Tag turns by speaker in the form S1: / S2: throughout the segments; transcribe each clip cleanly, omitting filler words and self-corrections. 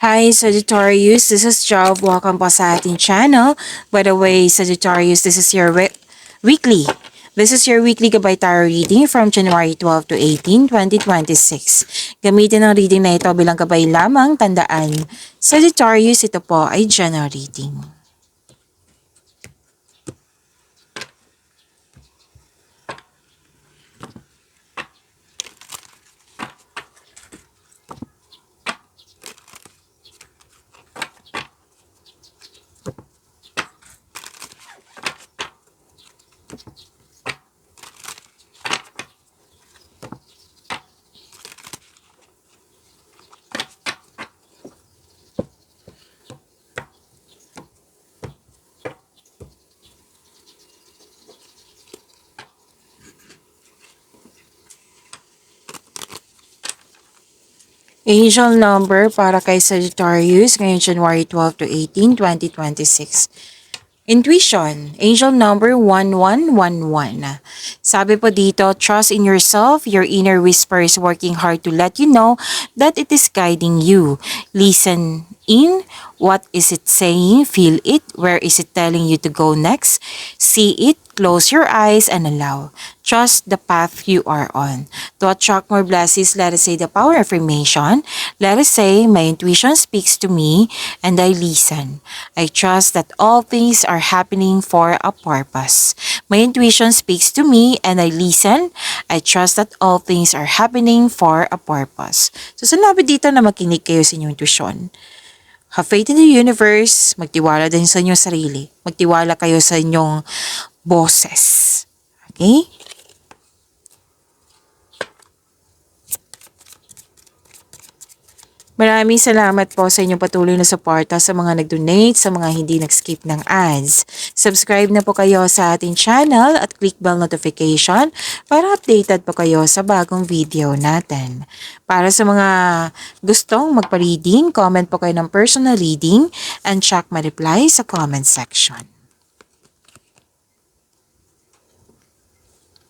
S1: Hi Sagittarius, this is Job. Welcome po sa ating channel. By the way, Sagittarius, this is your weekly. This is your weekly Gabay Tarot reading from January 12 to 18, 2026. Gamitin ang reading na ito bilang gabay lamang. Tandaan, Sagittarius, ito po ay general reading. Angel number para kay Sagittarius ngayong January 12 to 18, 2026. Intuition, angel number 1111. Sabi po dito, trust in yourself. Your inner whisper is working hard to let you know that it is guiding you. Listen in. What is it saying? Feel it. Where is it telling you to go next? See it. Close your eyes and allow. Trust the path you are on. To attract more blessings, let us say the power affirmation. Let us say, my intuition speaks to me and I listen. I trust that all things are happening for a purpose. My intuition speaks to me and I listen. I trust that all things are happening for a purpose. So sinabi dito na makinig kayo sa inyong intuition. Have faith in the universe. Magtiwala din sa inyong sarili. Magtiwala kayo sa inyong boses. Okay? Maraming salamat po sa inyong patuloy na suporta sa mga nag-donate, sa mga hindi nag-skip ng ads. Subscribe na po kayo sa ating channel at click bell notification para updated po kayo sa bagong video natin. Para sa mga gustong magpa-reading, comment po kayo ng personal reading and check my reply sa comment section.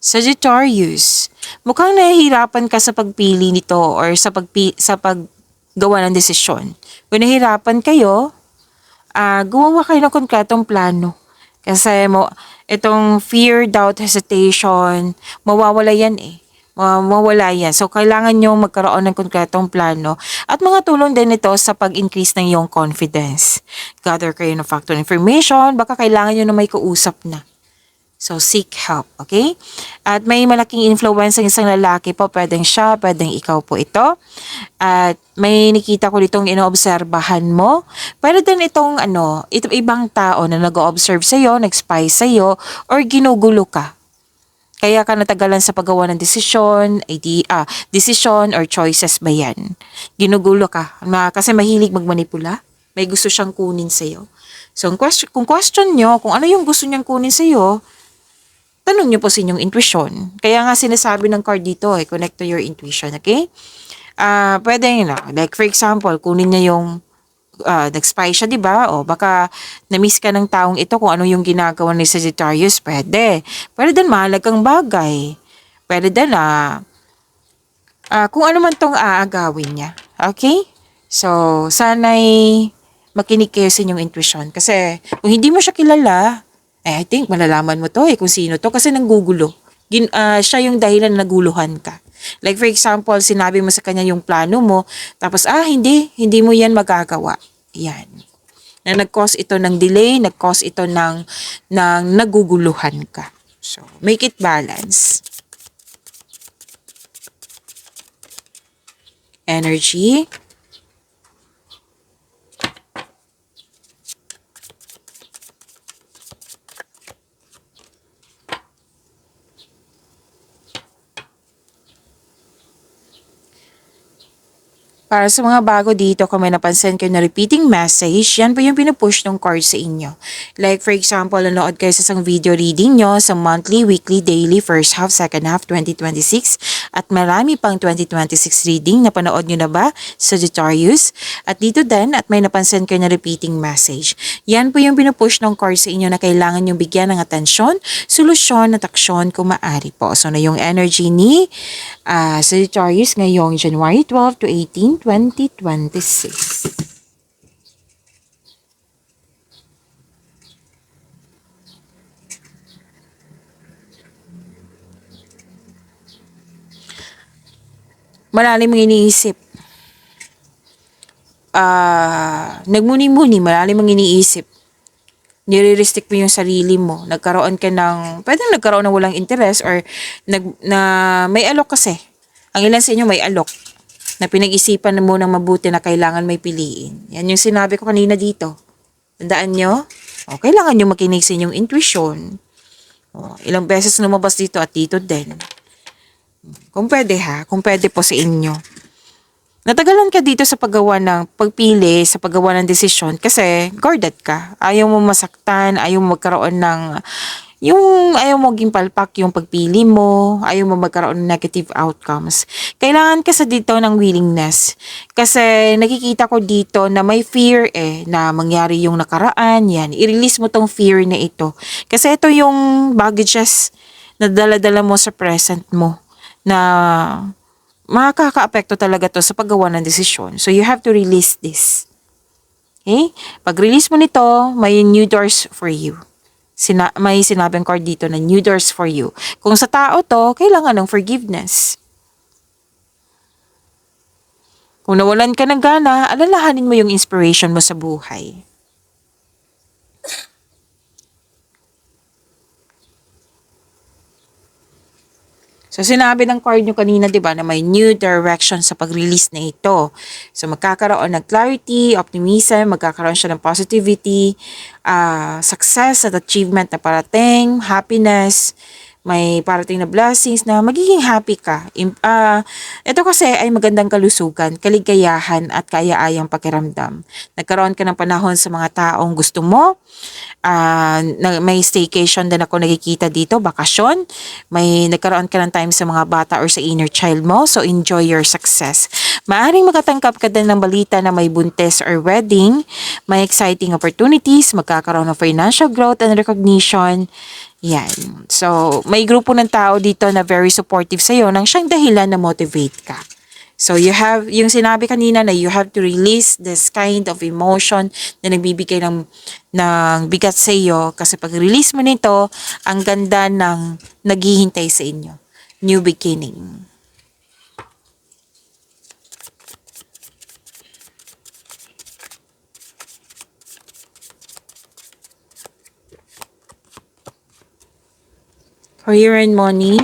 S1: Sagittarius, mukhang nahihirapan ka sa pagpili nito or sa paggawa ng desisyon. Kung nahihirapan kayo, gumawa kayo ng konkretong plano. Kasi itong fear, doubt, hesitation, mawawala yan eh. Mawawala yan. So, kailangan nyo magkaroon ng konkretong plano. At mga tulong din ito sa pag-increase ng iyong confidence. Gather kayo ng factual information, baka kailangan nyo na may kausap na. So, seek help, okay? At may malaking influence ng isang lalaki po. Pwedeng siya, pwedeng ikaw po ito. At may nakita ko ditong inoobserbahan mo. Pwede din itong ibang tao na nag-observe sa'yo, nag-spy sa'yo, or ginugulo ka. Kaya ka natagalan sa paggawa ng decision or choices ba yan? Ginugulo ka. Kasi mahilig magmanipula. May gusto siyang kunin sa'yo. So, kung question nyo, kung ano yung gusto niyang kunin sa'yo, tanong nyo po sa inyong intuition. Kaya nga sinasabi ng card dito, connect to your intuition, okay? Pwede like for example, kunin niya yung nag-spy siya, di ba? O baka na-miss ka ng taong ito kung ano yung ginagawa ni Sagittarius, pwede. Pwede din mahalagang bagay. Pwede din kung ano man tong aagawin niya. Okay? So, sana'y makinig kayo sa inyong intuition. Kasi kung hindi mo siya kilala, I think malalaman mo to kung sino to kasi nanggugulo. Siya yung dahilan na naguluhan ka. Like for example, sinabi mo sa kanya yung plano mo, tapos hindi mo yan magagawa. Yan. Na nag-cause ito ng delay, nag-cause ito ng naguguluhan ka. So, make it balance. Energy. Para sa mga bago dito, kung may napansin kayo na repeating message, yan po yung pinupush ng card sa inyo. Like for example, nanood kayo sa isang video reading nyo sa monthly, weekly, daily, first half, second half, 2026. At marami pang 2026 reading. Napanood nyo na ba, Sagittarius? At dito din, at may napansin kayo na repeating message. Yan po yung pinupush ng card sa inyo na kailangan nyo bigyan ng atensyon, solusyon at aksyon kung maaari po. So na yung energy ni Sagittarius ngayong January 12 to 18, 2026. malalim ang iniisip. Nagmuni-muni, malalim ang iniisip. Nire-restrict mo yung sarili mo. Nagkaroon ka ng, pwedeng nagkaroon ng walang interest or may alok kasi. Ang ilan sa inyo may alok na pinag-isipan mo ng mabuti na kailangan may piliin. Yan yung sinabi ko kanina dito. Tandaan nyo? O, kailangan nyo makinig sa inyong intuition. O, ilang beses lumabas dito at dito din. Kung pwede ha, kung pwede po sa inyo. Natagalan ka dito sa paggawa ng pagpili, sa paggawa ng desisyon kasi guarded ka. Ayaw mo masaktan, ayaw mo magkaroon ng ayaw mo maging palpak yung pagpili mo, ayaw mo magkaroon ng negative outcomes. Kailangan ka sa dito ng willingness. Kasi nakikita ko dito na may fear na mangyari yung nakaraan, yan. I-release mo tong fear na ito. Kasi ito yung baggages na dala-dala mo sa present mo na makaka-apekto talaga to sa paggawa ng desisyon. So, you have to release this. Okay? Pag-release mo nito, may new doors for you. May sinabing card dito na new doors for you. Kung sa tao to, kailangan ng forgiveness. Kung nawalan ka ng gana, alalahanin mo yung inspiration mo sa buhay. So, sinabi ng card nyo kanina, di ba, na may new direction sa pag-release na ito. So, magkakaroon ng clarity, optimism, magkakaroon siya ng positivity, success at achievement na parating, happiness, may parating na blessings na magiging happy ka. Ito kasi ay magandang kalusugan, kaligayahan at kaya-ayang pakiramdam. Nagkaroon ka ng panahon sa mga taong gusto mo. May staycation din ako nakikita dito, bakasyon. May nagkaroon ka ng time sa mga bata or sa inner child mo. So, enjoy your success. Maaring makatangkap ka din ng balita na may buntis or wedding. May exciting opportunities. Magkakaroon ng financial growth and recognition. Yan. So, may grupo ng tao dito na very supportive sa'yo nang siyang dahilan na motivate ka. So, yung sinabi kanina na you have to release this kind of emotion na nagbibigay ng bigat sa iyo kasi pag-release mo nito, ang ganda ng naghihintay sa inyo. New beginning. Career and money.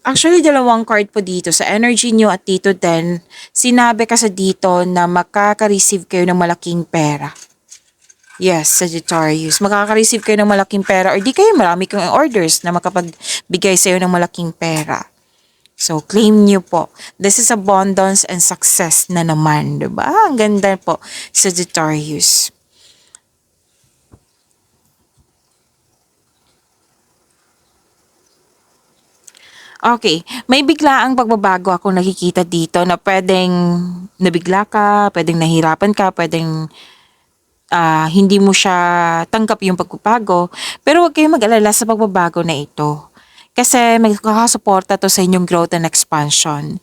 S1: Actually, dalawang card po dito. Sa energy nyo at dito din, sinabi kasi dito na makaka-receive kayo ng malaking pera. Yes, Sagittarius. Makaka-receive kayo ng malaking pera or di kayo marami kayong orders na makapagbigay sa'yo ng malaking pera. So, claim nyo po. This is abundance and success na naman, diba? Ang ganda po, Sagittarius. Okay, may biglaang pagbabago ako nakikita dito na pwedeng nabigla ka, pwedeng nahirapan ka, pwedeng hindi mo siya tanggap yung pagbabago. Pero huwag kayong mag-alala sa pagbabago na ito. Kasi magkakasuporta to sa inyong growth and expansion.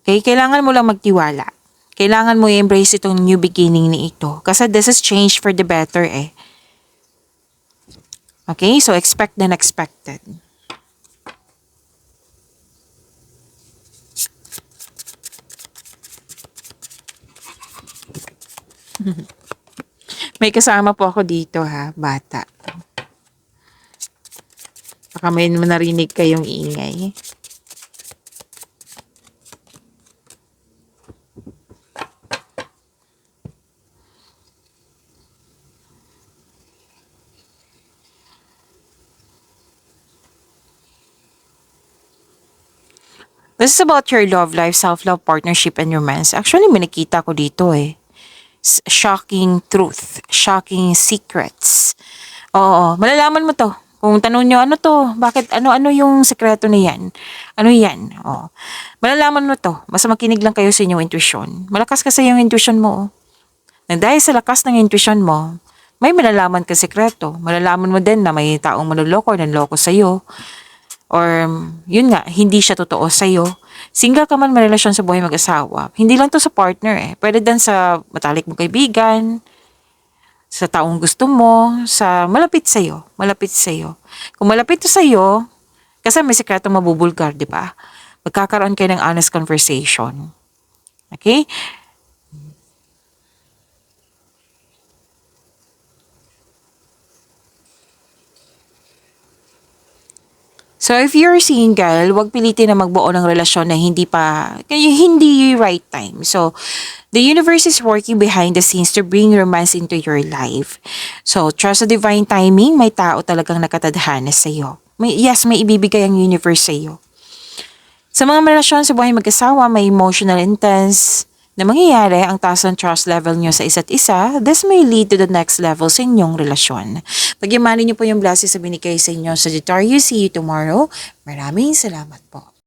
S1: Okay, kailangan mo lang magtiwala. Kailangan mo i-embrace itong new beginning ni ito. Kasi this is change for the better Okay, so expect the unexpected. May kasama po ako dito bata. Baka may narinig kayong ingay. This is about your love life, self-love, partnership, and romance. Actually, may nakita ko dito shocking truth, shocking secrets. Oo, malalaman mo to. Kung tanong nyo, ano to? Bakit, ano yung sekreto na yan? Ano yan? Oo. Malalaman mo to. Basta makinig lang kayo sa inyong intuition. Malakas kasi yung intuition mo. Na dahil sa lakas ng intuition mo, may malalaman ka sekreto. Malalaman mo din na may taong manloloko or nanloko sa'yo. Or, yun nga, hindi siya totoo sa'yo. Single ka man may relasyon sa buhay mag-asawa. Hindi lang to sa partner Pwede din sa matalik mong kaibigan, sa taong gusto mo, sa malapit sa'yo, malapit sa'yo. Kung malapit to sa'yo, kasi may sikreto mabubulgar, di ba? Magkakaroon kayo ng honest conversation. Okay? So, if you're single, huwag pilitin na magbuo ng relasyon na hindi right time. So, the universe is working behind the scenes to bring romance into your life. So, trust the divine timing, may tao talagang nakatadhana sa iyo. May ibibigay ang universe sa iyo. Sa mga relasyon sa buhay mag-asawa, may emotional intense na mangyayari ang taas ng trust level nyo sa isa't isa. This may lead to the next level sa inyong relasyon. Pagyamanin niyo po yung blessings sa binigay sa inyo. Sagittarius, see you tomorrow. Maraming salamat po.